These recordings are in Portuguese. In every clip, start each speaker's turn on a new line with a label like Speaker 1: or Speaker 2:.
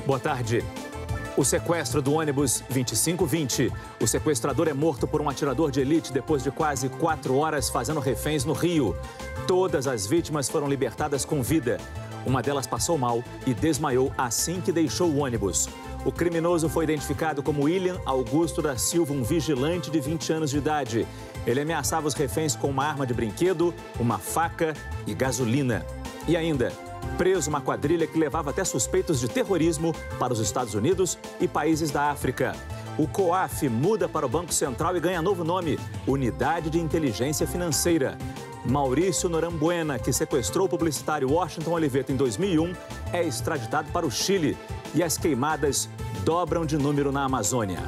Speaker 1: Boa tarde. O sequestro do ônibus 2520. O sequestrador é morto por um atirador de elite depois de quase 4 horas fazendo reféns no Rio. Todas as vítimas foram libertadas com vida. Uma delas passou mal e desmaiou assim que deixou o ônibus. O criminoso foi identificado como William Augusto da Silva, um vigilante de 20 anos de idade. Ele ameaçava os reféns com uma arma de brinquedo, uma faca e gasolina. E ainda, preso uma quadrilha que levava até suspeitos de terrorismo para os Estados Unidos e países da África. O COAF muda para o Banco Central e ganha novo nome, Unidade de Inteligência Financeira. Maurício Norambuena, que sequestrou o publicitário Washington Oliveto em 2001, é extraditado para o Chile. E as queimadas dobram de número na Amazônia.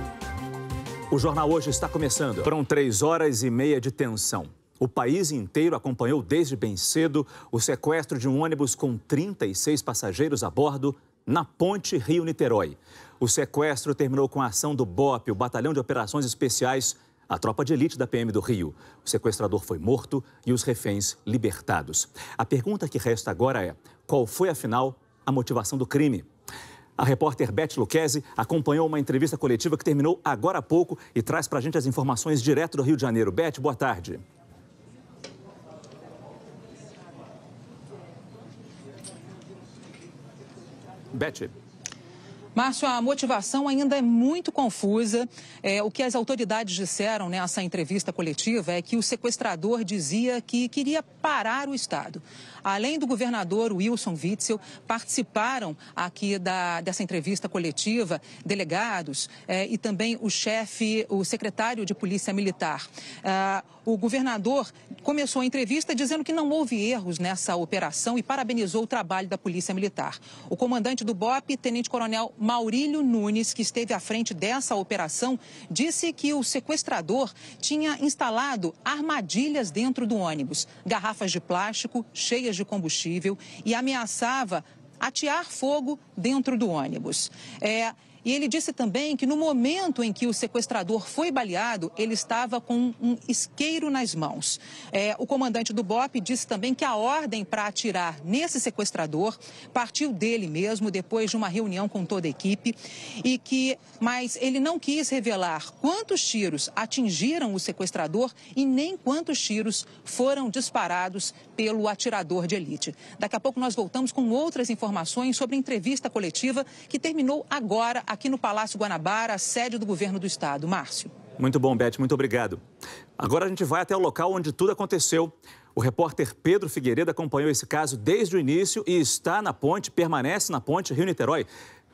Speaker 1: O Jornal Hoje está começando. Foram 3 horas e meia de tensão. O país inteiro acompanhou desde bem cedo o sequestro de um ônibus com 36 passageiros a bordo na ponte Rio-Niterói. O sequestro terminou com a ação do BOP, o Batalhão de Operações Especiais, a tropa de elite da PM do Rio. O sequestrador foi morto e os reféns libertados. A pergunta que resta agora é: qual foi, afinal, a motivação do crime? A repórter Beth Lucchesi acompanhou uma entrevista coletiva que terminou agora há pouco e traz para a gente as informações direto do Rio de Janeiro. Beth, boa tarde. Beth.
Speaker 2: Márcio, a motivação ainda é muito confusa. O que as autoridades disseram nessa entrevista coletiva é que o sequestrador dizia que queria parar o Estado. Além do governador Wilson Witzel, participaram aqui dessa entrevista coletiva delegados e também o secretário de Polícia Militar. O governador começou a entrevista dizendo que não houve erros nessa operação e parabenizou o trabalho da Polícia Militar. O comandante do BOP, tenente-coronel Maurílio Nunes, que esteve à frente dessa operação, disse que o sequestrador tinha instalado armadilhas dentro do ônibus, garrafas de plástico cheias de combustível e ameaçava atear fogo dentro do ônibus. E ele disse também que no momento em que o sequestrador foi baleado, ele estava com um isqueiro nas mãos. O comandante do BOP disse também que a ordem para atirar nesse sequestrador partiu dele mesmo, depois de uma reunião com toda a equipe, mas ele não quis revelar quantos tiros atingiram o sequestrador e nem quantos tiros foram disparados pelo atirador de elite. Daqui a pouco nós voltamos com outras informações sobre a entrevista coletiva que terminou agora aqui no Palácio Guanabara, a sede do governo do estado. Márcio.
Speaker 1: Muito bom, Beth, muito obrigado. Agora a gente vai até o local onde tudo aconteceu. O repórter Pedro Figueiredo acompanhou esse caso desde o início e está na ponte, permanece na ponte Rio-Niterói.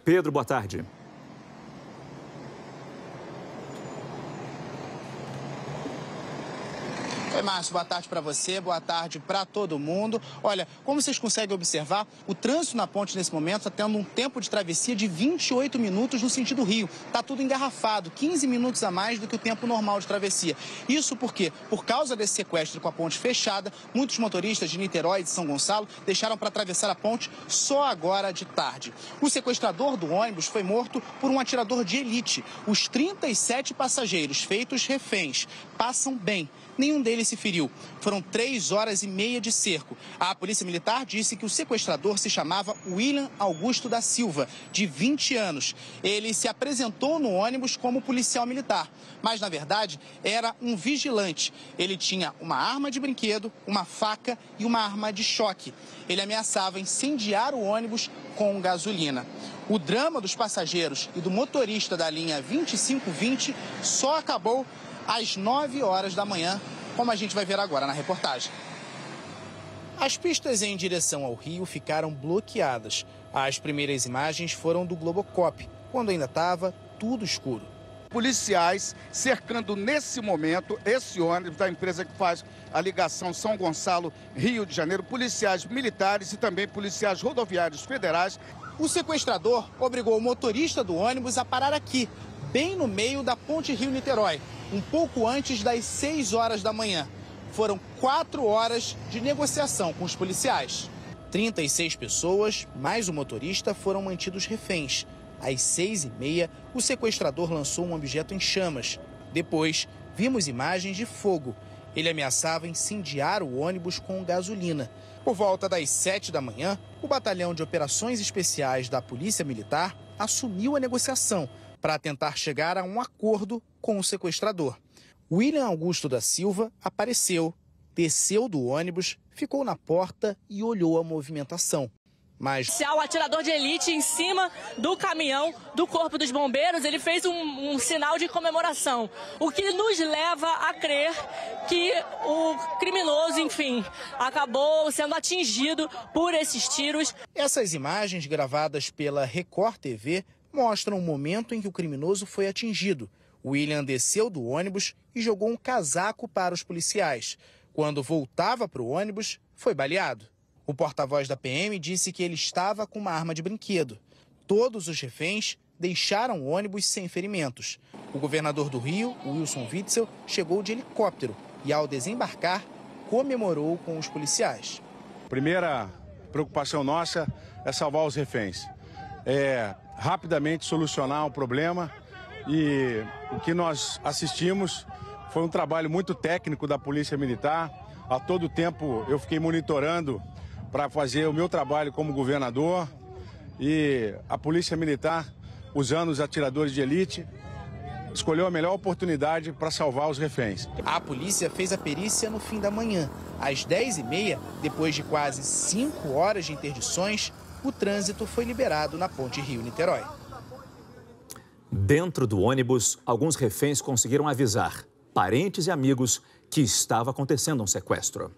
Speaker 1: Pedro, boa tarde.
Speaker 3: Oi, Márcio, boa tarde para você, boa tarde para todo mundo. Olha, como vocês conseguem observar, o trânsito na ponte nesse momento está tendo um tempo de travessia de 28 minutos no sentido Rio. Está tudo engarrafado, 15 minutos a mais do que o tempo normal de travessia. Isso porque, por causa desse sequestro com a ponte fechada, muitos motoristas de Niterói e de São Gonçalo deixaram para atravessar a ponte só agora de tarde. O sequestrador do ônibus foi morto por um atirador de elite. Os 37 passageiros feitos reféns passam bem. Nenhum deles se feriu. Foram 3 horas e meia de cerco. A Polícia Militar disse que o sequestrador se chamava William Augusto da Silva, de 20 anos. Ele se apresentou no ônibus como policial militar, mas, na verdade, era um vigilante. Ele tinha uma arma de brinquedo, uma faca e uma arma de choque. Ele ameaçava incendiar o ônibus com gasolina. O drama dos passageiros e do motorista da linha 2520 só acabou às 9 horas da manhã, como a gente vai ver agora na reportagem. As pistas em direção ao Rio ficaram bloqueadas. As primeiras imagens foram do Globocop, quando ainda estava tudo escuro.
Speaker 4: Policiais cercando nesse momento esse ônibus da empresa que faz a ligação São Gonçalo, Rio de Janeiro, policiais militares e também policiais rodoviários federais.
Speaker 3: O sequestrador obrigou o motorista do ônibus a parar aqui, bem no meio da ponte Rio-Niterói, um pouco antes das 6 horas da manhã. Foram 4 horas de negociação com os policiais. 36 pessoas, mais o motorista, foram mantidos reféns. Às 6h30, o sequestrador lançou um objeto em chamas. Depois, vimos imagens de fogo. Ele ameaçava incendiar o ônibus com gasolina. Por volta das 7 da manhã, o Batalhão de Operações Especiais da Polícia Militar assumiu a negociação para tentar chegar a um acordo com o sequestrador. William Augusto da Silva apareceu, desceu do ônibus, ficou na porta e olhou a movimentação. Mas
Speaker 5: o atirador de elite em cima do caminhão do Corpo dos Bombeiros, ele fez um sinal de comemoração, o que nos leva a crer que o criminoso, enfim, acabou sendo atingido por esses tiros.
Speaker 3: Essas imagens gravadas pela Record TV mostram o momento em que o criminoso foi atingido. William desceu do ônibus e jogou um casaco para os policiais. Quando voltava para o ônibus, foi baleado. O porta-voz da PM disse que ele estava com uma arma de brinquedo. Todos os reféns deixaram o ônibus sem ferimentos. O governador do Rio, Wilson Witzel, chegou de helicóptero e, ao desembarcar, comemorou com os policiais.
Speaker 6: Primeira preocupação nossa é salvar os reféns. É rapidamente solucionar o problema, e o que nós assistimos foi um trabalho muito técnico da Polícia Militar. A todo tempo eu fiquei monitorando para fazer o meu trabalho como governador, e a Polícia Militar, usando os atiradores de elite, escolheu a melhor oportunidade para salvar os reféns.
Speaker 3: A polícia fez a perícia no fim da manhã. Às 10h30, depois de quase 5 horas de interdições, o trânsito foi liberado na ponte Rio-Niterói.
Speaker 1: Dentro do ônibus, alguns reféns conseguiram avisar parentes e amigos que estava acontecendo um sequestro.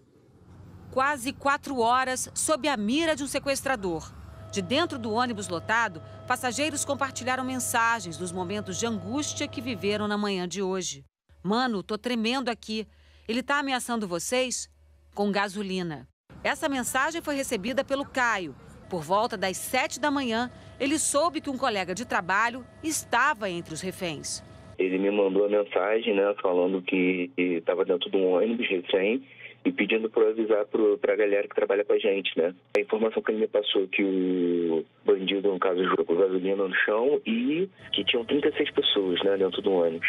Speaker 7: Quase 4 horas sob a mira de um sequestrador. De dentro do ônibus lotado, passageiros compartilharam mensagens dos momentos de angústia que viveram na manhã de hoje. Mano, tô tremendo aqui. Ele tá ameaçando vocês? Com gasolina. Essa mensagem foi recebida pelo Caio. Por volta das 7 da manhã, ele soube que um colega de trabalho estava entre os reféns.
Speaker 8: Ele me mandou a mensagem, falando que estava dentro de um ônibus refém e pedindo para eu avisar para a galera que trabalha com a gente, A informação que ele me passou que o bandido, no caso, jogou gasolina no chão e que tinham 36 pessoas, dentro do ônibus.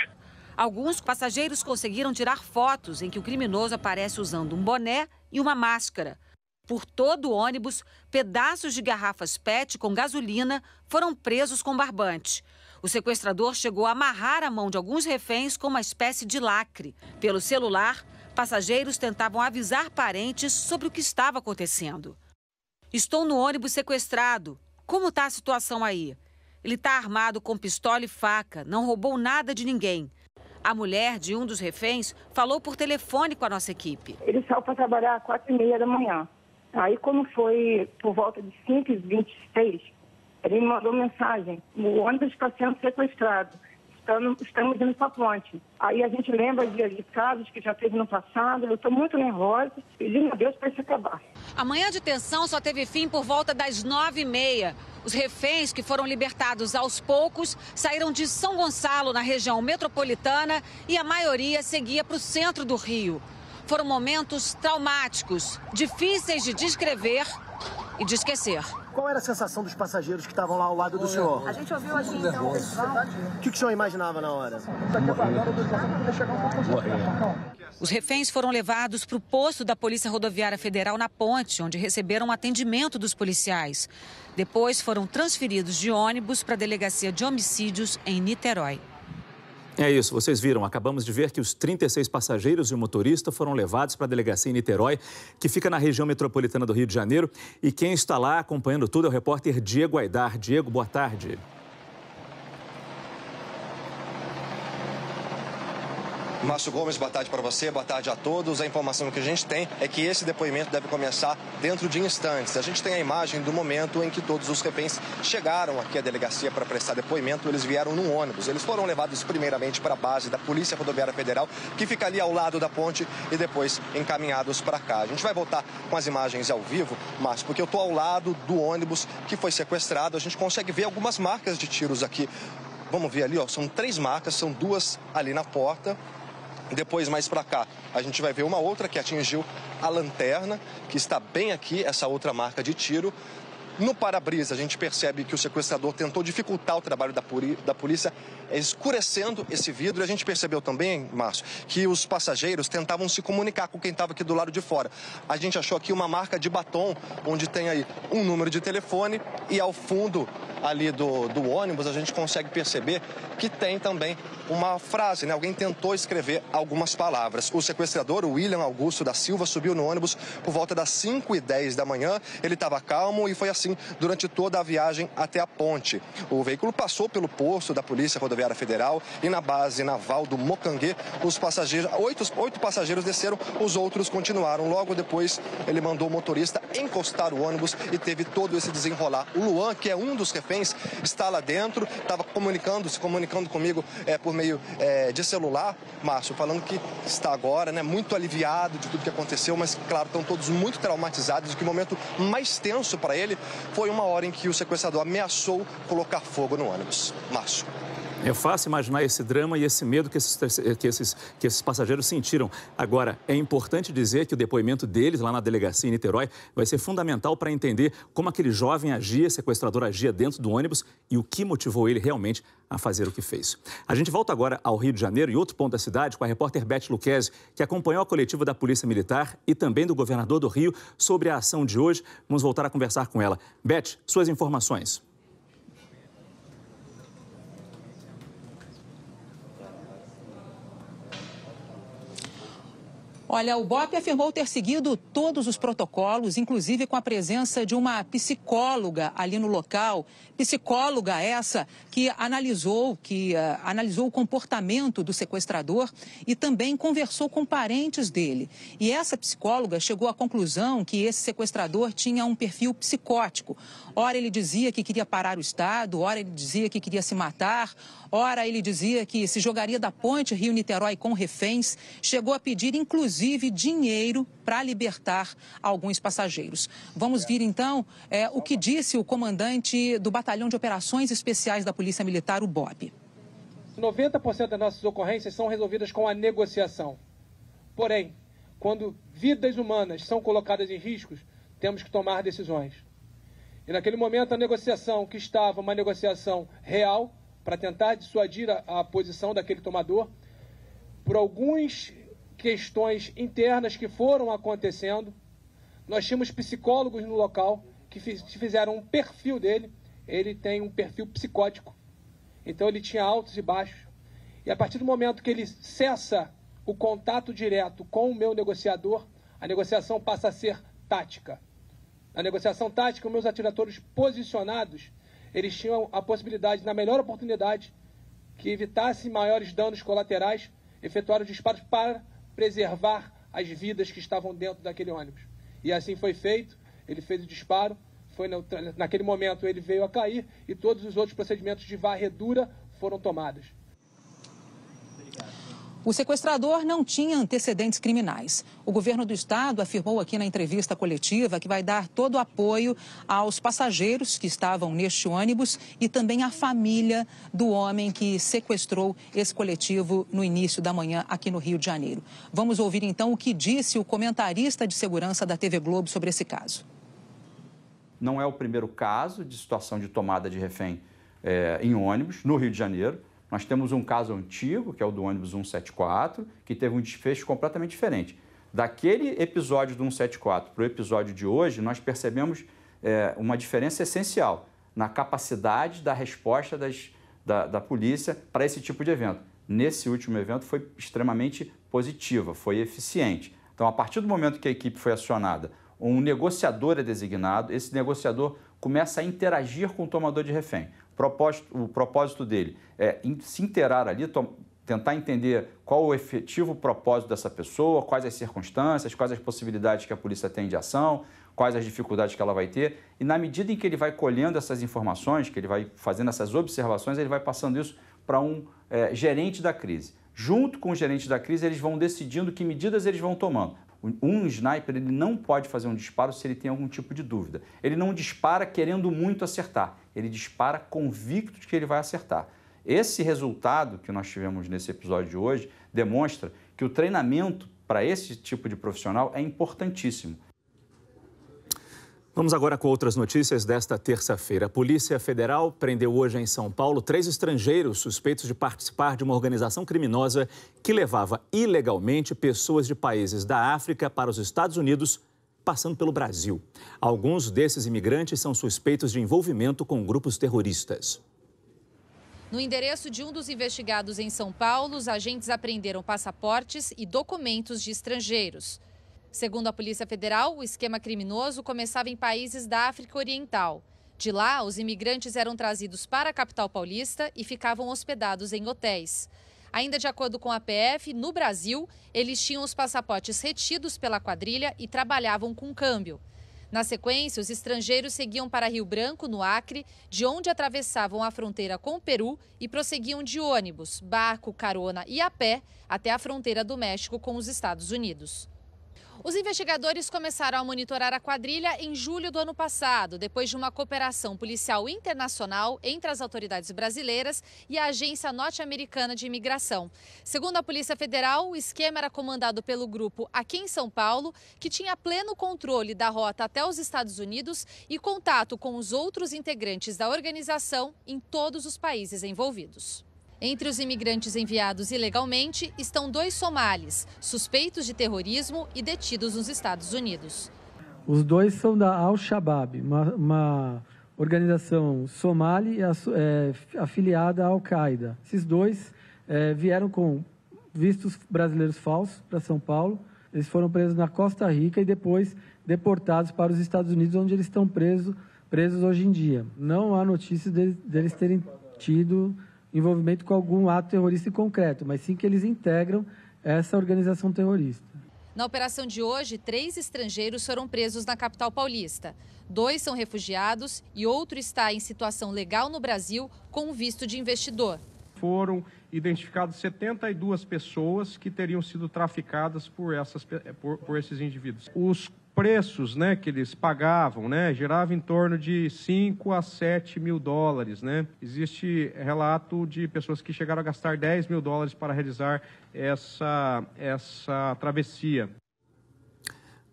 Speaker 7: Alguns passageiros conseguiram tirar fotos em que o criminoso aparece usando um boné e uma máscara. Por todo o ônibus, pedaços de garrafas PET com gasolina foram presos com barbante. O sequestrador chegou a amarrar a mão de alguns reféns com uma espécie de lacre. Pelo celular, passageiros tentavam avisar parentes sobre o que estava acontecendo. Estou no ônibus sequestrado. Como está a situação aí? Ele está armado com pistola e faca, não roubou nada de ninguém. A mulher de um dos reféns falou por telefone com a nossa equipe.
Speaker 9: Ele saiu para trabalhar às 4h30 da manhã. Aí, quando foi por volta de 5h26, ele me mandou mensagem: o ônibus está sendo sequestrado, estamos indo para a ponte. Aí a gente lembra de casos que já teve no passado. Eu estou muito nervosa, pedindo a Deus para isso acabar.
Speaker 7: A manhã de tensão só teve fim por volta das 9h30. Os reféns, que foram libertados aos poucos, saíram de São Gonçalo, na região metropolitana, e a maioria seguia para o centro do Rio. Foram momentos traumáticos, difíceis de descrever e de esquecer.
Speaker 10: Qual era a sensação dos passageiros que estavam lá ao lado do senhor?
Speaker 9: A gente ouviu assim, então,
Speaker 10: o que o senhor imaginava na hora?
Speaker 7: Os reféns foram levados para o posto da Polícia Rodoviária Federal na Ponte, onde receberam atendimento dos policiais. Depois foram transferidos de ônibus para a Delegacia de Homicídios em Niterói.
Speaker 1: É isso, vocês viram, acabamos de ver que os 36 passageiros e o motorista foram levados para a delegacia em Niterói, que fica na região metropolitana do Rio de Janeiro. E quem está lá acompanhando tudo é o repórter Diego Aidar. Diego, boa tarde.
Speaker 11: Márcio Gomes, boa tarde para você, boa tarde a todos. A informação que a gente tem é que esse depoimento deve começar dentro de instantes. A gente tem a imagem do momento em que todos os reféns chegaram aqui à delegacia para prestar depoimento. Eles vieram num ônibus. Eles foram levados primeiramente para a base da Polícia Rodoviária Federal, que fica ali ao lado da ponte, e depois encaminhados para cá. A gente vai voltar com as imagens ao vivo, Márcio, porque eu estou ao lado do ônibus que foi sequestrado. A gente consegue ver algumas marcas de tiros aqui. Vamos ver ali, são 3 marcas, são 2 ali na porta. Depois, mais para cá, a gente vai ver uma outra que atingiu a lanterna, que está bem aqui, essa outra marca de tiro. No para-brisa, a gente percebe que o sequestrador tentou dificultar o trabalho da polícia, escurecendo esse vidro. E a gente percebeu também, Márcio, que os passageiros tentavam se comunicar com quem estava aqui do lado de fora. A gente achou aqui uma marca de batom, onde tem aí um número de telefone e ao fundo ali do ônibus a gente consegue perceber que tem também uma frase, né? Alguém tentou escrever algumas palavras. O sequestrador, o William Augusto da Silva, subiu no ônibus por volta das 5h10 da manhã. Ele estava calmo e foi assim durante toda a viagem até a ponte. O veículo passou pelo posto da Polícia Rodoviária Federal e na base naval do Mocanguê, os passageiros, oito passageiros desceram, os outros continuaram. Logo depois, ele mandou o motorista encostar o ônibus e teve todo esse desenrolar. O Luan, que é um dos reféns, está lá dentro, estava se comunicando comigo por meio de celular, Márcio, falando que está agora, né, muito aliviado de tudo que aconteceu, mas, claro, estão todos muito traumatizados e que o momento mais tenso para ele foi uma hora em que o sequestrador ameaçou colocar fogo no ônibus. Márcio.
Speaker 1: É fácil imaginar esse drama e esse medo que esses passageiros sentiram. Agora, é importante dizer que o depoimento deles lá na delegacia em Niterói vai ser fundamental para entender como aquele jovem agia, sequestrador agia dentro do ônibus e o que motivou ele realmente a fazer o que fez. A gente volta agora ao Rio de Janeiro e outro ponto da cidade com a repórter Beth Lucchesi, que acompanhou a coletiva da Polícia Militar e também do governador do Rio sobre a ação de hoje. Vamos voltar a conversar com ela. Beth, suas informações.
Speaker 2: Olha, o BOPE afirmou ter seguido todos os protocolos, inclusive com a presença de uma psicóloga ali no local. Psicóloga essa que analisou o comportamento do sequestrador e também conversou com parentes dele. E essa psicóloga chegou à conclusão que esse sequestrador tinha um perfil psicótico. Ora ele dizia que queria parar o Estado, ora ele dizia que queria se matar, ora ele dizia que se jogaria da ponte Rio-Niterói com reféns. Chegou a pedir, inclusive, dinheiro para libertar alguns passageiros. Vamos ver, então, o que disse o comandante do Batalhão de Operações Especiais da Polícia Militar, o BOPE.
Speaker 12: 90% das nossas ocorrências são resolvidas com a negociação. Porém, quando vidas humanas são colocadas em riscos, temos que tomar decisões. E naquele momento a negociação que estava uma negociação real, para tentar dissuadir a posição daquele tomador, por algumas questões internas que foram acontecendo, nós tínhamos psicólogos no local que fizeram um perfil dele. Ele tem um perfil psicótico, então ele tinha altos e baixos. E a partir do momento que ele cessa o contato direto com o meu negociador, a negociação passa a ser tática. Na negociação tática, os meus atiradores posicionados, eles tinham a possibilidade, na melhor oportunidade, que evitasse maiores danos colaterais, efetuar os disparos para preservar as vidas que estavam dentro daquele ônibus. E assim foi feito, ele fez o disparo, naquele momento ele veio a cair e todos os outros procedimentos de varredura foram tomados.
Speaker 2: O sequestrador não tinha antecedentes criminais. O governo do estado afirmou aqui na entrevista coletiva que vai dar todo o apoio aos passageiros que estavam neste ônibus e também à família do homem que sequestrou esse coletivo no início da manhã aqui no Rio de Janeiro. Vamos ouvir então o que disse o comentarista de segurança da TV Globo sobre esse caso.
Speaker 13: Não é o primeiro caso de situação de tomada de refém em ônibus no Rio de Janeiro. Nós temos um caso antigo, que é o do ônibus 174, que teve um desfecho completamente diferente. Daquele episódio do 174 para o episódio de hoje, nós percebemos uma diferença essencial na capacidade da resposta da polícia para esse tipo de evento. Nesse último evento foi extremamente positiva, foi eficiente. Então, a partir do momento que a equipe foi acionada, um negociador é designado, esse negociador começa a interagir com o tomador de refém. O propósito dele é se inteirar ali, tentar entender qual o efetivo propósito dessa pessoa, quais as circunstâncias, quais as possibilidades que a polícia tem de ação, quais as dificuldades que ela vai ter. E na medida em que ele vai colhendo essas informações, que ele vai fazendo essas observações, ele vai passando isso para um gerente da crise. Junto com o gerente da crise, eles vão decidindo que medidas eles vão tomando. Um sniper ele não pode fazer um disparo se ele tem algum tipo de dúvida. Ele não dispara querendo muito acertar, ele dispara convicto de que ele vai acertar. Esse resultado que nós tivemos nesse episódio de hoje demonstra que o treinamento para esse tipo de profissional é importantíssimo.
Speaker 1: Vamos agora com outras notícias desta terça-feira. A Polícia Federal prendeu hoje em São Paulo 3 estrangeiros suspeitos de participar de uma organização criminosa que levava ilegalmente pessoas de países da África para os Estados Unidos, passando pelo Brasil. Alguns desses imigrantes são suspeitos de envolvimento com grupos terroristas.
Speaker 14: No endereço de um dos investigados em São Paulo, os agentes apreenderam passaportes e documentos de estrangeiros. Segundo a Polícia Federal, o esquema criminoso começava em países da África Oriental. De lá, os imigrantes eram trazidos para a capital paulista e ficavam hospedados em hotéis. Ainda de acordo com a PF, no Brasil, eles tinham os passaportes retidos pela quadrilha e trabalhavam com câmbio. Na sequência, os estrangeiros seguiam para Rio Branco, no Acre, de onde atravessavam a fronteira com o Peru e prosseguiam de ônibus, barco, carona e a pé até a fronteira do México com os Estados Unidos. Os investigadores começaram a monitorar a quadrilha em julho do ano passado, depois de uma cooperação policial internacional entre as autoridades brasileiras e a Agência Norte-Americana de Imigração. Segundo a Polícia Federal, o esquema era comandado pelo grupo aqui em São Paulo, que tinha pleno controle da rota até os Estados Unidos e contato com os outros integrantes da organização em todos os países envolvidos. Entre os imigrantes enviados ilegalmente estão 2 somalis, suspeitos de terrorismo e detidos nos Estados Unidos.
Speaker 15: Os 2 são da Al-Shabaab, uma organização somali afiliada à Al-Qaeda. Esses 2 vieram com vistos brasileiros falsos para São Paulo. Eles foram presos na Costa Rica e depois deportados para os Estados Unidos, onde eles estão presos hoje em dia. Não há notícias deles terem tido envolvimento com algum ato terrorista em concreto, mas sim que eles integram essa organização terrorista.
Speaker 14: Na operação de hoje, 3 estrangeiros foram presos na capital paulista. 2 são refugiados e outro está em situação legal no Brasil com visto de investidor.
Speaker 16: Foram identificadas 72 pessoas que teriam sido traficadas por esses indivíduos. Os preços, que eles pagavam, girava em torno de 5 a 7 mil dólares, Existe relato de pessoas que chegaram a gastar 10 mil dólares para realizar essa travessia.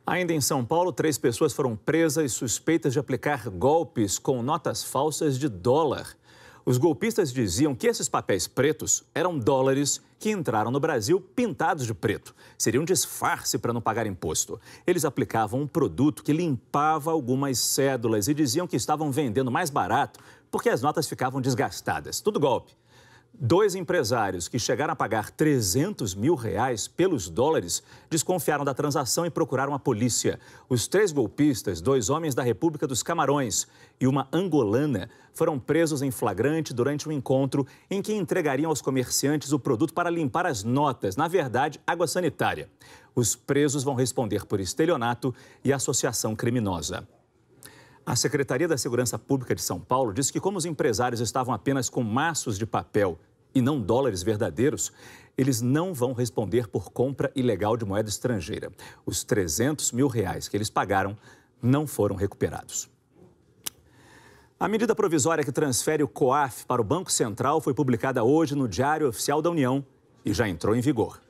Speaker 1: Ainda em São Paulo, 3 pessoas foram presas suspeitas de aplicar golpes com notas falsas de dólar. Os golpistas diziam que esses papéis pretos eram dólares que entraram no Brasil pintados de preto. Seria um disfarce para não pagar imposto. Eles aplicavam um produto que limpava algumas cédulas e diziam que estavam vendendo mais barato porque as notas ficavam desgastadas. Tudo golpe. 2 empresários que chegaram a pagar R$300 mil pelos dólares desconfiaram da transação e procuraram a polícia. Os 3 golpistas, 2 homens da República dos Camarões e uma angolana, foram presos em flagrante durante um encontro em que entregariam aos comerciantes o produto para limpar as notas, na verdade, água sanitária. Os presos vão responder por estelionato e associação criminosa. A Secretaria da Segurança Pública de São Paulo diz que como os empresários estavam apenas com maços de papel e não dólares verdadeiros, eles não vão responder por compra ilegal de moeda estrangeira. Os R$300 mil que eles pagaram não foram recuperados. A medida provisória que transfere o COAF para o Banco Central foi publicada hoje no Diário Oficial da União e já entrou em vigor.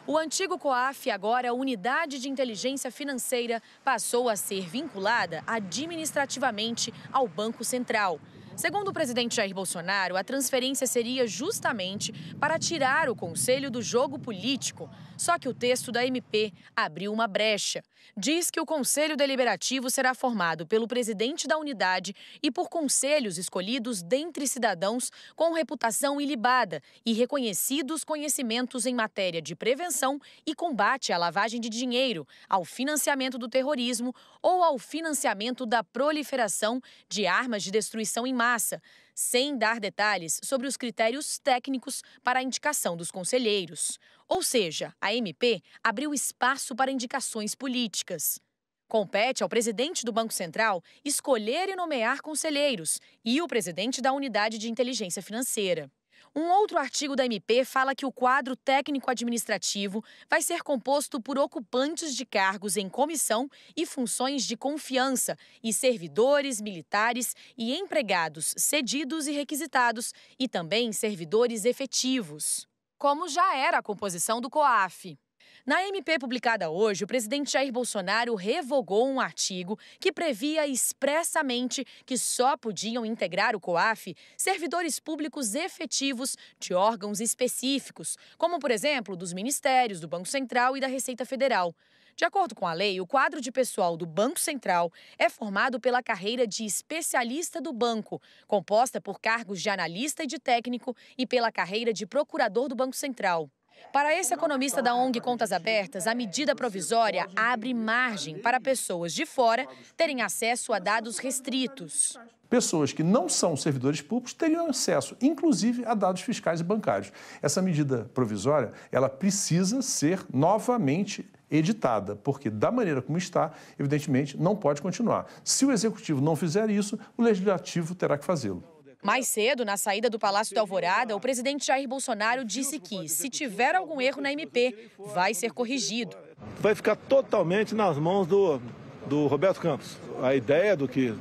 Speaker 17: O antigo COAF, agora Unidade de Inteligência Financeira, passou a ser vinculada administrativamente ao Banco Central. Segundo o presidente Jair Bolsonaro, a transferência seria justamente para tirar o Conselho do jogo político. Só que o texto da MP abriu uma brecha. Diz que o Conselho Deliberativo será formado pelo presidente da unidade e por conselhos escolhidos dentre cidadãos com reputação ilibada e reconhecidos conhecimentos em matéria de prevenção e combate à lavagem de dinheiro, ao financiamento do terrorismo ou ao financiamento da proliferação de armas de destruição em massa, sem dar detalhes sobre os critérios técnicos para a indicação dos conselheiros. Ou seja, a MP abriu espaço para indicações políticas. Compete ao presidente do Banco Central escolher e nomear conselheiros e o presidente da Unidade de Inteligência Financeira. Um outro artigo da MP fala que o quadro técnico-administrativo vai ser composto por ocupantes de cargos em comissão e funções de confiança e servidores militares e empregados cedidos e requisitados e também servidores efetivos, como já era a composição do COAF. Na MP publicada hoje, o presidente Jair Bolsonaro revogou um artigo que previa expressamente que só podiam integrar o COAF servidores públicos efetivos de órgãos específicos, como, por exemplo, dos ministérios, do Banco Central e da Receita Federal. De acordo com a lei, o quadro de pessoal do Banco Central é formado pela carreira de especialista do banco, composta por cargos de analista e de técnico, e pela carreira de procurador do Banco Central. Para esse economista da ONG Contas Abertas, a medida provisória abre margem para pessoas de fora terem acesso a dados restritos.
Speaker 18: Pessoas que não são servidores públicos teriam acesso, inclusive, a dados fiscais e bancários. Essa medida provisória, ela precisa ser novamente editada, porque da maneira como está, evidentemente, não pode continuar. Se o Executivo não fizer isso, o Legislativo terá que fazê-lo.
Speaker 17: Mais cedo, na saída do Palácio da Alvorada, o presidente Jair Bolsonaro disse que, se tiver algum erro na MP, vai ser corrigido.
Speaker 19: Vai ficar totalmente nas mãos do Roberto Campos. A ideia do que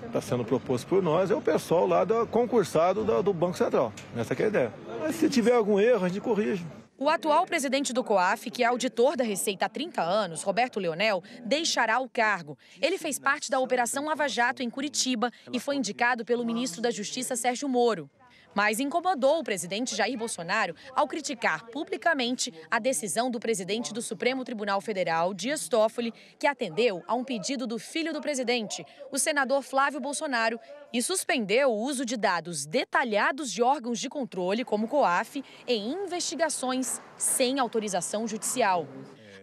Speaker 19: está sendo proposto por nós é o pessoal lá concursado do Banco Central. Essa que é a ideia. Mas se tiver algum erro, a gente corrige.
Speaker 17: O atual presidente do COAF, que é auditor da Receita há 30 anos, Roberto Leonel, deixará o cargo. Ele fez parte da Operação Lava Jato em Curitiba e foi indicado pelo ministro da Justiça, Sérgio Moro. Mas incomodou o presidente Jair Bolsonaro ao criticar publicamente a decisão do presidente do Supremo Tribunal Federal, Dias Toffoli, que atendeu a um pedido do filho do presidente, o senador Flávio Bolsonaro, e suspendeu o uso de dados detalhados de órgãos de controle, como o COAF, em investigações sem autorização judicial.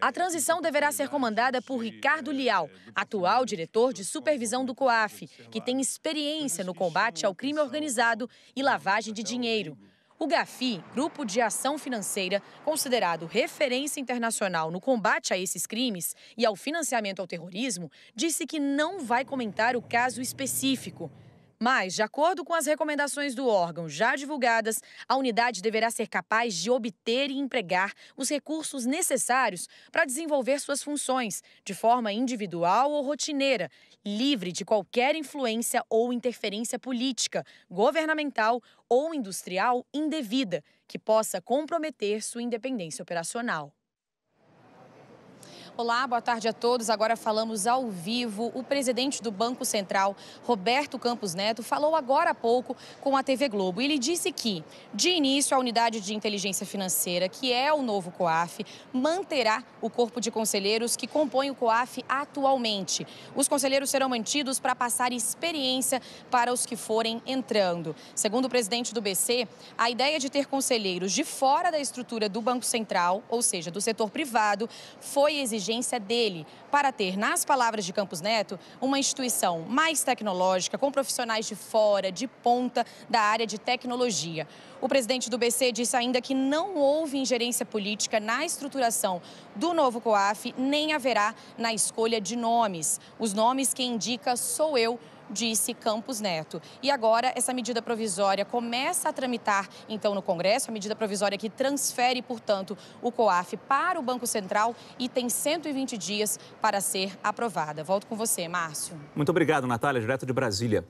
Speaker 17: A transição deverá ser comandada por Ricardo Lial, atual diretor de supervisão do COAF, que tem experiência no combate ao crime organizado e lavagem de dinheiro. O GAFI, Grupo de Ação Financeira, considerado referência internacional no combate a esses crimes e ao financiamento ao terrorismo, disse que não vai comentar o caso específico. Mas, de acordo com as recomendações do órgão já divulgadas, a unidade deverá ser capaz de obter e empregar os recursos necessários para desenvolver suas funções, de forma individual ou rotineira, livre de qualquer influência ou interferência política, governamental ou industrial indevida, que possa comprometer sua independência operacional. Olá, boa tarde a todos. Agora falamos ao vivo. O presidente do Banco Central, Roberto Campos Neto, falou agora há pouco com a TV Globo. Ele disse que, de início, a unidade de inteligência financeira, que é o novo COAF, manterá o corpo de conselheiros que compõe o COAF atualmente. Os conselheiros serão mantidos para passar experiência para os que forem entrando. Segundo o presidente do BC, a ideia de ter conselheiros de fora da estrutura do Banco Central, ou seja, do setor privado, foi exigida dele para ter, nas palavras de Campos Neto, uma instituição mais tecnológica, com profissionais de fora, de ponta da área de tecnologia. O presidente do BC disse ainda que não houve ingerência política na estruturação do novo COAF, nem haverá na escolha de nomes. Os nomes quem indica sou eu, disse Campos Neto. E agora essa medida provisória começa a tramitar, então, no Congresso, a medida provisória que transfere, portanto, o COAF para o Banco Central e tem 120 dias para ser aprovada. Volto com você, Márcio.
Speaker 1: Muito obrigado, Natália, direto de Brasília.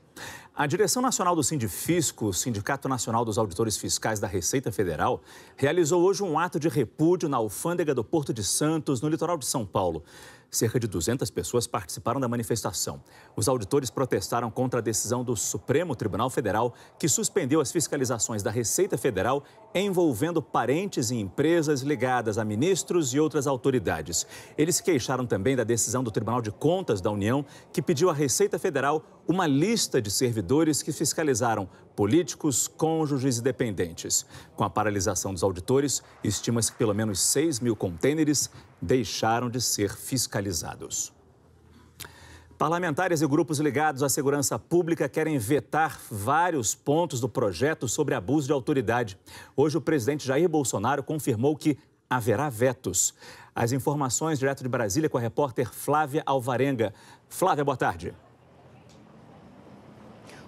Speaker 1: A Direção Nacional do Sindifisco, Sindicato Nacional dos Auditores Fiscais da Receita Federal, realizou hoje um ato de repúdio na alfândega do Porto de Santos, no litoral de São Paulo. Cerca de 200 pessoas participaram da manifestação. Os auditores protestaram contra a decisão do Supremo Tribunal Federal, que suspendeu as fiscalizações da Receita Federal envolvendo parentes e empresas ligadas a ministros e outras autoridades. Eles se queixaram também da decisão do Tribunal de Contas da União, que pediu à Receita Federal uma lista de servidores que fiscalizaram políticos, cônjuges e dependentes. Com a paralisação dos auditores, estima-se que pelo menos 6 mil contêineres deixaram de ser fiscalizados. Parlamentares e grupos ligados à segurança pública querem vetar vários pontos do projeto sobre abuso de autoridade. Hoje, o presidente Jair Bolsonaro confirmou que haverá vetos. As informações direto de Brasília com a repórter Flávia Alvarenga. Flávia, boa tarde.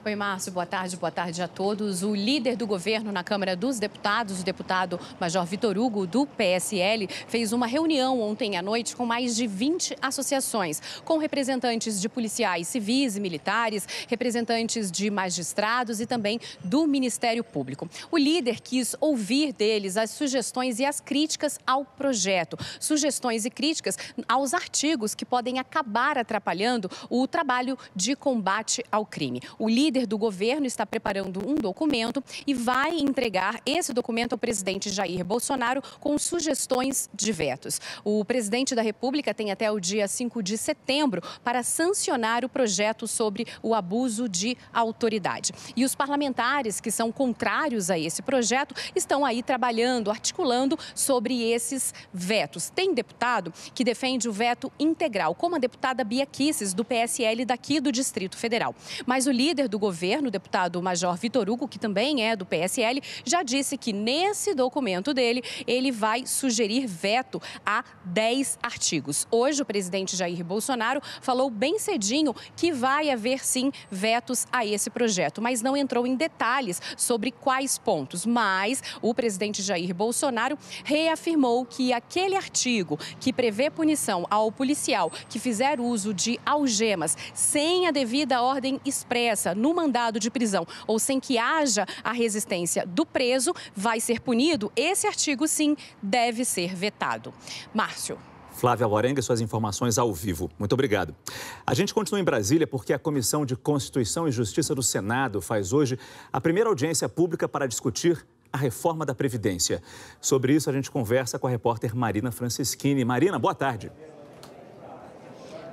Speaker 20: Oi, Márcio, boa tarde a todos. O líder do governo na Câmara dos Deputados, o deputado Major Vitor Hugo, do PSL, fez uma reunião ontem à noite com mais de 20 associações, com representantes de policiais civis e militares, representantes de magistrados e também do Ministério Público. O líder quis ouvir deles as sugestões e as críticas ao projeto, sugestões e críticas aos artigos que podem acabar atrapalhando o trabalho de combate ao crime. O líder do governo está preparando um documento e vai entregar esse documento ao presidente Jair Bolsonaro com sugestões de vetos. O presidente da República tem até o dia 5 de setembro para sancionar o projeto sobre o abuso de autoridade. E os parlamentares que são contrários a esse projeto estão aí trabalhando, articulando sobre esses vetos. Tem deputado que defende o veto integral, como a deputada Bia Kicis, do PSL daqui do Distrito Federal. Mas o líder do governo, o deputado Major Vitor Hugo, que também é do PSL, já disse que nesse documento dele, ele vai sugerir veto a 10 artigos. Hoje, o presidente Jair Bolsonaro falou bem cedinho que vai haver, sim, vetos a esse projeto, mas não entrou em detalhes sobre quais pontos. Mas o presidente Jair Bolsonaro reafirmou que aquele artigo que prevê punição ao policial que fizer uso de algemas sem a devida ordem expressa no mandado de prisão ou sem que haja a resistência do preso, vai ser punido. Esse artigo, sim, deve ser vetado. Márcio.
Speaker 1: Flávia Alvarenga, suas informações ao vivo. Muito obrigado. A gente continua em Brasília porque a Comissão de Constituição e Justiça do Senado faz hoje a primeira audiência pública para discutir a reforma da Previdência. Sobre isso, a gente conversa com a repórter Marina Francischini. Marina, boa tarde.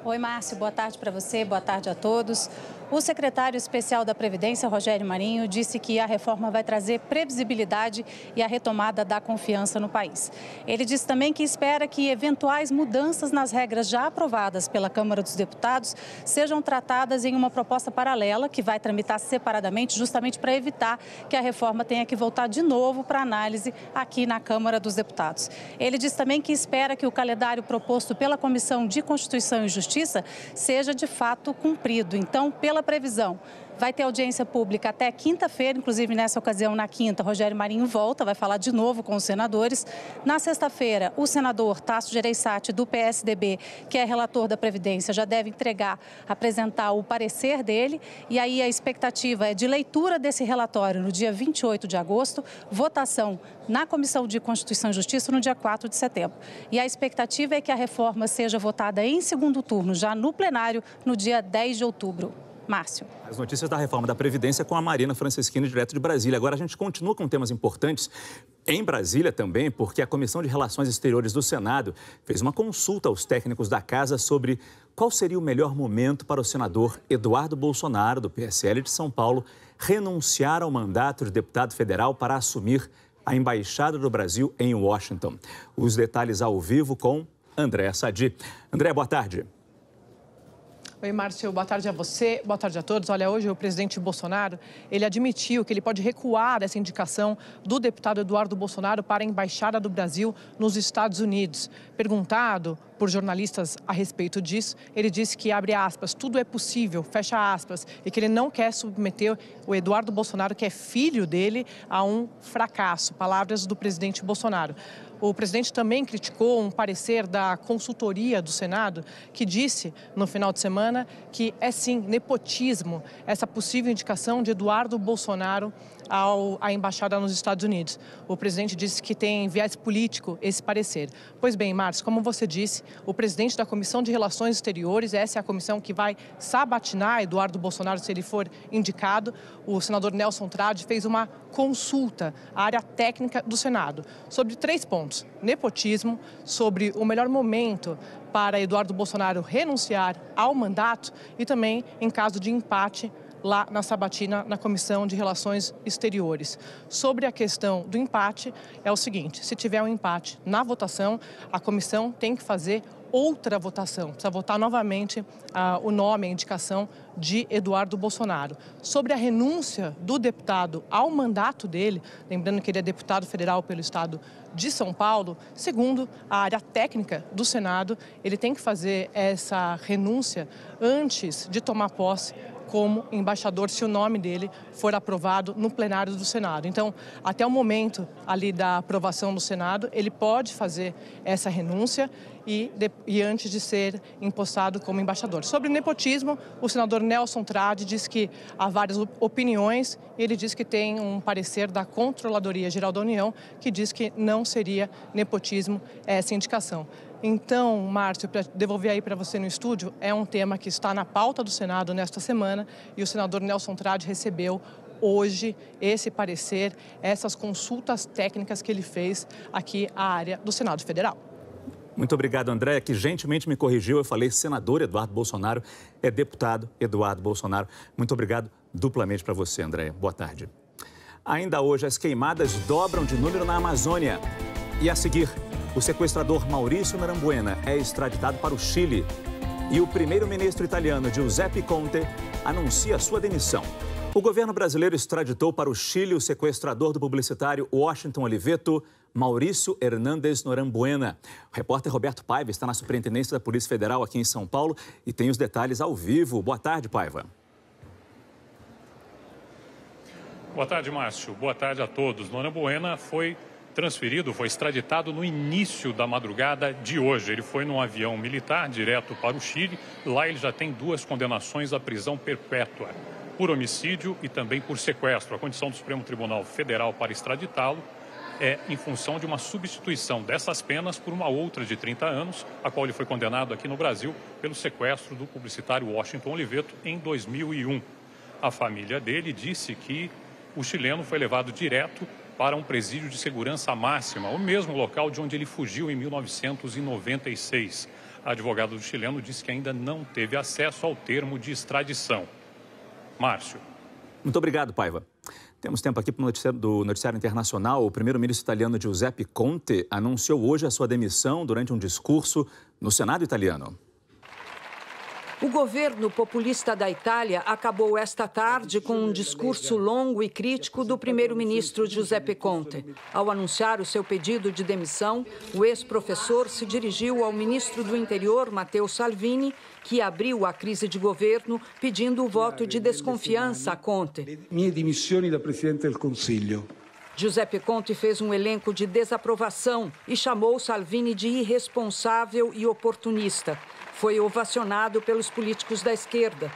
Speaker 21: Oi, Márcio. Boa tarde para você, boa tarde a todos. O secretário especial da Previdência, Rogério Marinho, disse que a reforma vai trazer previsibilidade e a retomada da confiança no país. Ele disse também que espera que eventuais mudanças nas regras já aprovadas pela Câmara dos Deputados sejam tratadas em uma proposta paralela que vai tramitar separadamente, justamente para evitar que a reforma tenha que voltar de novo para análise aqui na Câmara dos Deputados. Ele disse também que espera que o calendário proposto pela Comissão de Constituição e Justiça seja de fato cumprido. Então, pela previsão, vai ter audiência pública até quinta-feira, inclusive nessa ocasião, na quinta, Rogério Marinho volta, vai falar de novo com os senadores. Na sexta-feira, o senador Tasso Gereissati, do PSDB, que é relator da Previdência, já deve apresentar o parecer dele. E aí a expectativa é de leitura desse relatório no dia 28 de agosto, votação na Comissão de Constituição e Justiça no dia 4 de setembro. E a expectativa é que a reforma seja votada em segundo turno, já no plenário, no dia 10 de outubro. Márcio.
Speaker 1: As notícias da reforma da Previdência com a Marina Francischini, direto de Brasília. Agora a gente continua com temas importantes em Brasília também, porque a Comissão de Relações Exteriores do Senado fez uma consulta aos técnicos da casa sobre qual seria o melhor momento para o senador Eduardo Bolsonaro, do PSL de São Paulo, renunciar ao mandato de deputado federal para assumir a Embaixada do Brasil em Washington. Os detalhes ao vivo com André Sadi. André, boa tarde.
Speaker 22: Oi, Márcio, boa tarde a você, boa tarde a todos. Olha, hoje o presidente Bolsonaro, ele admitiu que ele pode recuar essa indicação do deputado Eduardo Bolsonaro para a Embaixada do Brasil nos Estados Unidos. Perguntado por jornalistas a respeito disso, ele disse que, abre aspas, tudo é possível, fecha aspas, e que ele não quer submeter o Eduardo Bolsonaro, que é filho dele, a um fracasso. Palavras do presidente Bolsonaro. O presidente também criticou um parecer da consultoria do Senado que disse, no final de semana, que é sim nepotismo essa possível indicação de Eduardo Bolsonaro à embaixada nos Estados Unidos. O presidente disse que tem viés político esse parecer. Pois bem, Márcio, como você disse, o presidente da Comissão de Relações Exteriores, essa é a comissão que vai sabatinar Eduardo Bolsonaro se ele for indicado, o senador Nelson Trade fez uma consulta à área técnica do Senado sobre 3 pontos. Nepotismo, sobre o melhor momento para Eduardo Bolsonaro renunciar ao mandato e também em caso de empate lá na sabatina, na Comissão de Relações Exteriores. Sobre a questão do empate, é o seguinte, se tiver um empate na votação, a comissão tem que fazer outra votação, precisa votar novamente o nome, a indicação de Eduardo Bolsonaro. Sobre a renúncia do deputado ao mandato dele, lembrando que ele é deputado federal pelo estado de São Paulo, segundo a área técnica do Senado, ele tem que fazer essa renúncia antes de tomar posse como embaixador se o nome dele for aprovado no plenário do Senado. Então, até o momento ali da aprovação do Senado, ele pode fazer essa renúncia e antes de ser impostado como embaixador. Sobre nepotismo, o senador Nelson Trade diz que há várias opiniões. Ele diz que tem um parecer da Controladoria Geral da União que diz que não seria nepotismo essa indicação. Então, Márcio, para devolver aí para você no estúdio, é um tema que está na pauta do Senado nesta semana e o senador Nelson Trade recebeu hoje esse parecer, essas consultas técnicas que ele fez aqui à área do Senado Federal.
Speaker 1: Muito obrigado, André, que gentilmente me corrigiu. Eu falei senador Eduardo Bolsonaro, é deputado Eduardo Bolsonaro. Muito obrigado duplamente para você, André. Boa tarde. Ainda hoje, as queimadas dobram de número na Amazônia. E a seguir, o sequestrador Maurício Norambuena é extraditado para o Chile. E o primeiro-ministro italiano, Giuseppe Conte, anuncia sua demissão. O governo brasileiro extraditou para o Chile o sequestrador do publicitário Washington Oliveto, Maurício Hernández Norambuena. O repórter Roberto Paiva está na Superintendência da Polícia Federal aqui em São Paulo e tem os detalhes ao vivo. Boa tarde, Paiva.
Speaker 4: Boa tarde, Márcio. Boa tarde a todos. Norambuena foi extraditado no início da madrugada de hoje. Ele foi num avião militar direto para o Chile. Lá ele já tem 2 condenações à prisão perpétua, por homicídio e também por sequestro. A condição do Supremo Tribunal Federal para extraditá-lo é em função de uma substituição dessas penas por uma outra de 30 anos, a qual ele foi condenado aqui no Brasil pelo sequestro do publicitário Washington Oliveto em 2001. A família dele disse que o chileno foi levado direto para um presídio de segurança máxima, o mesmo local de onde ele fugiu em 1996. A advogada do chileno disse que ainda não teve acesso ao termo de extradição. Márcio.
Speaker 1: Muito obrigado, Paiva. Temos tempo aqui para o noticiário internacional. O primeiro-ministro italiano Giuseppe Conte anunciou hoje a sua demissão durante um discurso no Senado italiano.
Speaker 5: O governo populista da Itália acabou esta tarde com um discurso longo e crítico do primeiro-ministro Giuseppe Conte. Ao anunciar o seu pedido de demissão, o ex-professor se dirigiu ao ministro do Interior, Matteo Salvini, que abriu a crise de governo pedindo o voto de desconfiança a Conte.
Speaker 23: Minhas demissões da Presidente do Conselho.
Speaker 5: Giuseppe Conte fez um elenco de desaprovação e chamou Salvini de irresponsável e oportunista. Foi ovacionado pelos políticos da esquerda.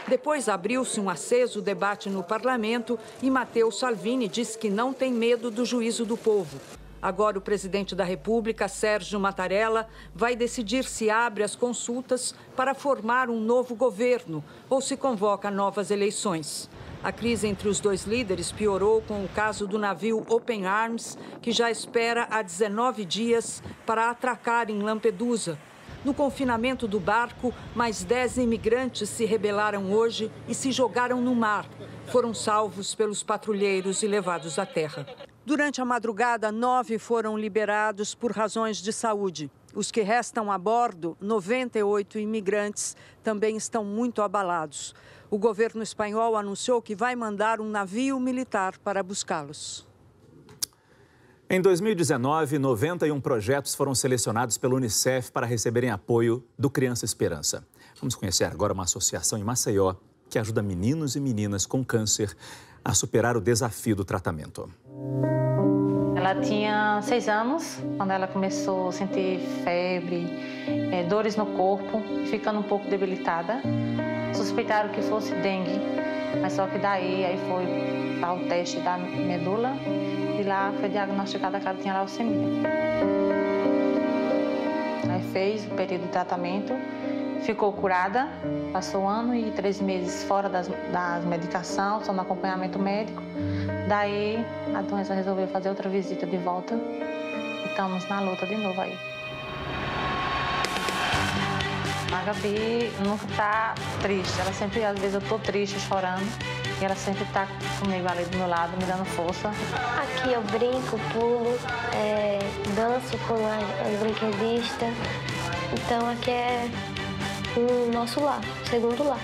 Speaker 5: Depois abriu-se um aceso debate no parlamento e Matteo Salvini disse que não tem medo do juízo do povo. Agora o presidente da República, Sérgio Mattarella, vai decidir se abre as consultas para formar um novo governo ou se convoca novas eleições. A crise entre os dois líderes piorou com o caso do navio Open Arms, que já espera há 19 dias para atracar em Lampedusa. No confinamento do barco, mais 10 imigrantes se rebelaram hoje e se jogaram no mar. Foram salvos pelos patrulheiros e levados à terra. Durante a madrugada, 9 foram liberados por razões de saúde. Os que restam a bordo, 98 imigrantes, também estão muito abalados. O governo espanhol anunciou que vai mandar um navio militar para buscá-los.
Speaker 1: Em 2019, 91 projetos foram selecionados pela Unicef para receberem apoio do Criança Esperança. Vamos conhecer agora uma associação em Maceió que ajuda meninos e meninas com câncer a superar o desafio do tratamento.
Speaker 24: Ela tinha 6 anos quando ela começou a sentir febre, dores no corpo, ficando um pouco debilitada. Suspeitaram que fosse dengue, mas só que daí aí foi para o teste da medula e lá foi diagnosticada que ela tinha leucemia. Aí fez o período de tratamento, ficou curada, passou 1 ano e 3 meses fora das medicações, só no acompanhamento médico. Daí a doença resolveu fazer outra visita de volta e estamos na luta de novo aí. A Gabi nunca tá triste, ela sempre, às vezes eu tô triste, chorando, e ela sempre tá comigo ali do meu lado, me dando força.
Speaker 25: Aqui eu brinco, pulo, danço com as brinquedistas, então aqui é o nosso lar, segundo lar.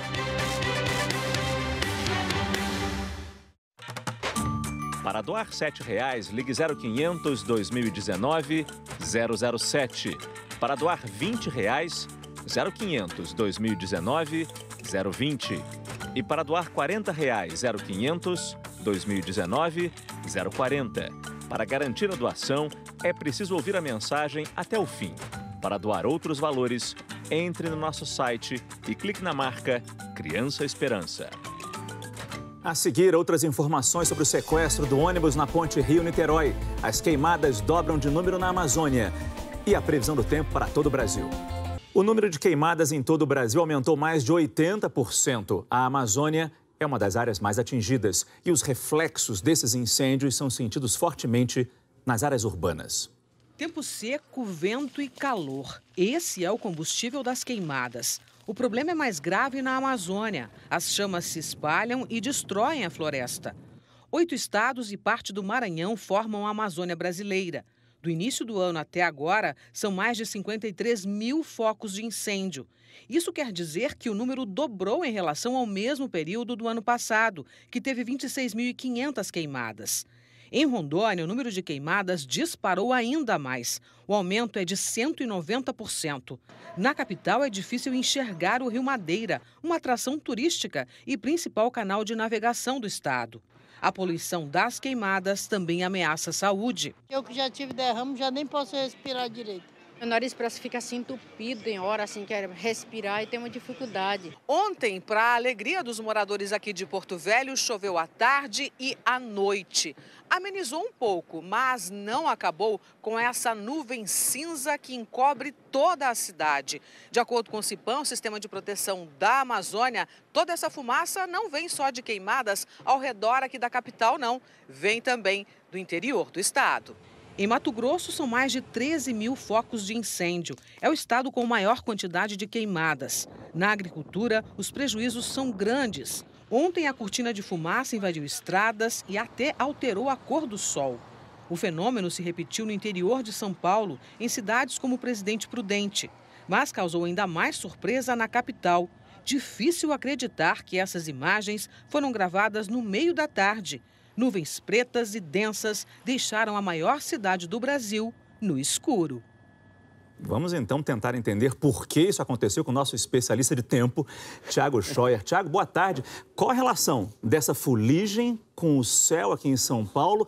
Speaker 26: Para doar R$ 7,00, ligue 0500 2019 007. Para doar R$ 20,00, 0500 2019 020. E para doar R$ 40, 0500 2019 040. Para garantir a doação, é preciso ouvir a mensagem até o fim. Para doar outros valores, entre no nosso site e clique na marca Criança Esperança.
Speaker 1: A seguir, outras informações sobre o sequestro do ônibus na ponte Rio-Niterói. As queimadas dobram de número na Amazônia. E a previsão do tempo para todo o Brasil. O número de queimadas em todo o Brasil aumentou mais de 80%. A Amazônia é uma das áreas mais atingidas. E os reflexos desses incêndios são sentidos fortemente nas áreas urbanas.
Speaker 3: Tempo seco, vento e calor. Esse é o combustível das queimadas. O problema é mais grave na Amazônia. As chamas se espalham e destroem a floresta. 8 estados e parte do Maranhão formam a Amazônia brasileira. Do início do ano até agora, são mais de 53 mil focos de incêndio. Isso quer dizer que o número dobrou em relação ao mesmo período do ano passado, que teve 26.500 queimadas. Em Rondônia, o número de queimadas disparou ainda mais. O aumento é de 190%. Na capital, é difícil enxergar o Rio Madeira, uma atração turística e principal canal de navegação do estado. A poluição das queimadas também ameaça a saúde.
Speaker 6: Eu que já tive derrame, já nem posso respirar direito.
Speaker 7: Meu nariz parece que fica assim entupido em hora, assim, quer respirar e tem uma dificuldade.
Speaker 3: Ontem, para a alegria dos moradores aqui de Porto Velho, choveu à tarde e à noite. Amenizou um pouco, mas não acabou com essa nuvem cinza que encobre toda a cidade. De acordo com o CIPAM, o Sistema de Proteção da Amazônia, toda essa fumaça não vem só de queimadas ao redor aqui da capital, não. Vem também do interior do estado. Em Mato Grosso, são mais de 13 mil focos de incêndio. É o estado com maior quantidade de queimadas. Na agricultura, os prejuízos são grandes. Ontem, a cortina de fumaça invadiu estradas e até alterou a cor do sol. O fenômeno se repetiu no interior de São Paulo, em cidades como Presidente Prudente. Mas causou ainda mais surpresa na capital. Difícil acreditar que essas imagens foram gravadas no meio da tarde. Nuvens pretas e densas deixaram a maior cidade do Brasil no escuro.
Speaker 1: Vamos então tentar entender por que isso aconteceu com o nosso especialista de tempo, Tiago Scheuer. Tiago, boa tarde. Qual a relação dessa fuligem com o céu aqui em São Paulo,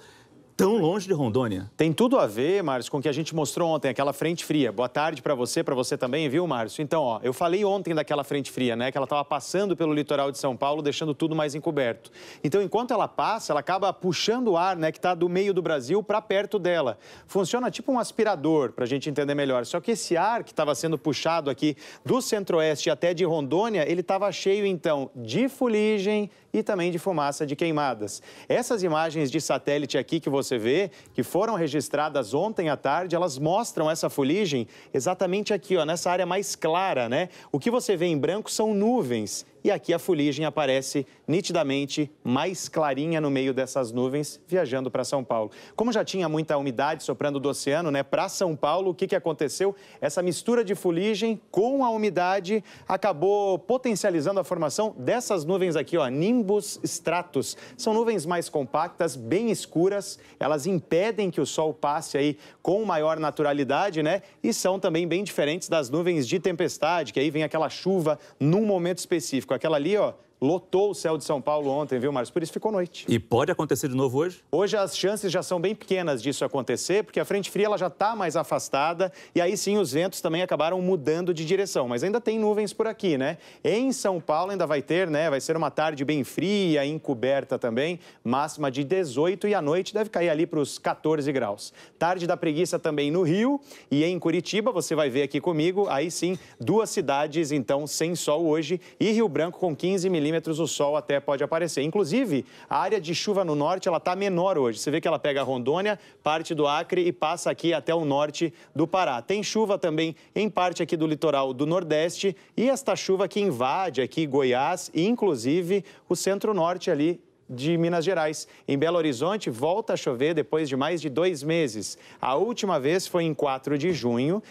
Speaker 1: tão longe de Rondônia?
Speaker 8: Tem tudo a ver, Márcio, com o que a gente mostrou ontem, aquela frente fria. Boa tarde para você também, viu, Márcio? Então, ó, eu falei ontem daquela frente fria, né, que ela estava passando pelo litoral de São Paulo, deixando tudo mais encoberto. Então, enquanto ela passa, ela acaba puxando o ar, né, que está do meio do Brasil para perto dela. Funciona tipo um aspirador, para a gente entender melhor. Só que esse ar que estava sendo puxado aqui do centro-oeste até de Rondônia, ele estava cheio, então, de fuligem e também de fumaça de queimadas. Essas imagens de satélite aqui que você vê, que foram registradas ontem à tarde, elas mostram essa fuligem exatamente aqui, ó, nessa área mais clara, né? O que você vê em branco são nuvens. E aqui a fuligem aparece nitidamente mais clarinha no meio dessas nuvens, viajando para São Paulo. Como já tinha muita umidade soprando do oceano, né, para São Paulo, o que aconteceu? Essa mistura de fuligem com a umidade acabou potencializando a formação dessas nuvens aqui, ó, nimbus stratus. São nuvens mais compactas, bem escuras, elas impedem que o sol passe aí com maior naturalidade, né? E são também bem diferentes das nuvens de tempestade, que aí vem aquela chuva num momento específico. Aquela ali, ó, lotou o céu de São Paulo ontem, viu, Márcio? Por isso ficou noite.
Speaker 1: E pode acontecer de novo hoje?
Speaker 8: Hoje as chances já são bem pequenas disso acontecer, porque a frente fria ela já está mais afastada e aí sim os ventos também acabaram mudando de direção. Mas ainda tem nuvens por aqui, né? Em São Paulo ainda vai ter, né? Vai ser uma tarde bem fria, encoberta também, máxima de 18 e à noite deve cair ali para os 14 graus. Tarde da preguiça também no Rio e em Curitiba, você vai ver aqui comigo, aí sim, 2 cidades então sem sol hoje e Rio Branco com 15 milímetros o sol até pode aparecer. Inclusive, a área de chuva no norte, ela está menor hoje. Você vê que ela pega a Rondônia, parte do Acre e passa aqui até o norte do Pará. Tem chuva também em parte aqui do litoral do Nordeste e esta chuva que invade aqui Goiás e, inclusive, o centro-norte ali de Minas Gerais. Em Belo Horizonte, volta a chover depois de mais de 2 meses. A última vez foi em 4 de junho,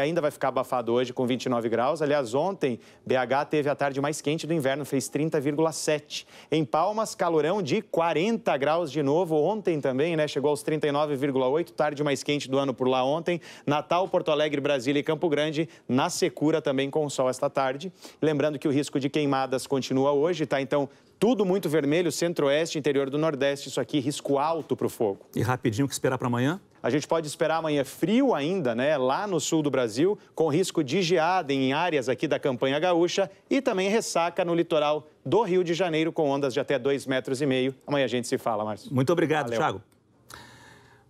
Speaker 8: ainda vai ficar abafado hoje com 29 graus. Aliás, ontem, BH teve a tarde mais quente do inverno, fez 30,7. Em Palmas, calorão de 40 graus de novo. Ontem também, né? Chegou aos 39,8, tarde mais quente do ano por lá ontem. Natal, Porto Alegre, Brasília e Campo Grande, na secura também com sol esta tarde. Lembrando que o risco de queimadas continua hoje, tá? Então, tudo muito vermelho, centro-oeste, interior do Nordeste, isso aqui, risco alto para o fogo.
Speaker 1: E rapidinho, o que esperar para amanhã?
Speaker 8: A gente pode esperar amanhã frio ainda, né? Lá no sul do Brasil, com risco de geada em áreas aqui da campanha gaúcha e também ressaca no litoral do Rio de Janeiro, com ondas de até 2,5 metros. Amanhã a gente se fala, Márcio.
Speaker 1: Muito obrigado,
Speaker 8: Valeu.
Speaker 1: Thiago.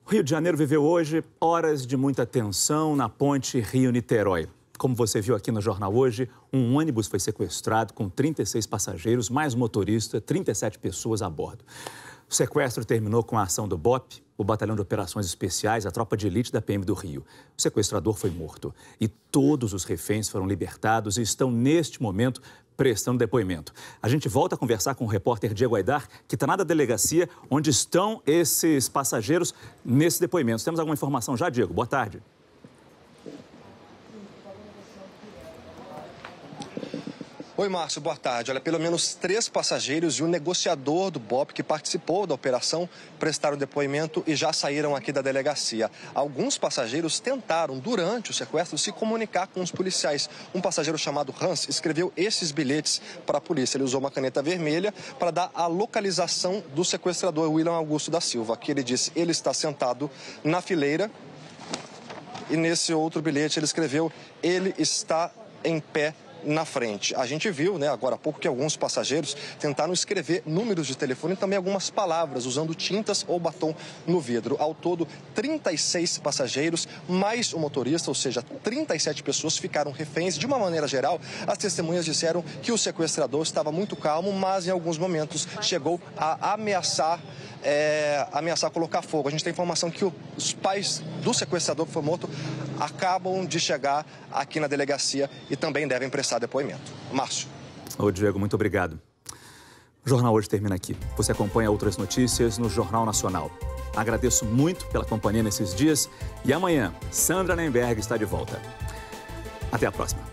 Speaker 1: O Rio de Janeiro viveu hoje horas de muita tensão na ponte Rio-Niterói. Como você viu aqui no jornal hoje, um ônibus foi sequestrado com 36 passageiros, mais motorista, 37 pessoas a bordo. O sequestro terminou com a ação do BOP, o Batalhão de Operações Especiais, a tropa de elite da PM do Rio. O sequestrador foi morto e todos os reféns foram libertados e estão, neste momento, prestando depoimento. A gente volta a conversar com o repórter Diego Aidar, que está na delegacia onde estão esses passageiros nesses depoimentos. Temos alguma informação já, Diego? Boa tarde.
Speaker 2: Oi, Márcio, boa tarde. Olha, pelo menos 3 passageiros e um negociador do BOP que participou da operação prestaram depoimento e já saíram aqui da delegacia. Alguns passageiros tentaram, durante o sequestro, se comunicar com os policiais. Um passageiro chamado Hans escreveu esses bilhetes para a polícia. Ele usou uma caneta vermelha para dar a localização do sequestrador, William Augusto da Silva. Aqui ele disse, ele está sentado na fileira. E nesse outro bilhete ele escreveu, ele está em pé na frente. A gente viu, né, agora há pouco que alguns passageiros tentaram escrever números de telefone e também algumas palavras usando tintas ou batom no vidro. Ao todo, 36 passageiros, mais o motorista, ou seja, 37 pessoas ficaram reféns. De uma maneira geral, as testemunhas disseram que o sequestrador estava muito calmo, mas em alguns momentos chegou a ameaçar colocar fogo. A gente tem informação que os pais do sequestrador que foi morto acabam de chegar aqui na delegacia e também devem prestar depoimento. Márcio.
Speaker 1: Ô, Diego, muito obrigado. O Jornal Hoje termina aqui. Você acompanha outras notícias no Jornal Nacional. Agradeço muito pela companhia nesses dias e amanhã, Sandra Nemberg está de volta. Até a próxima.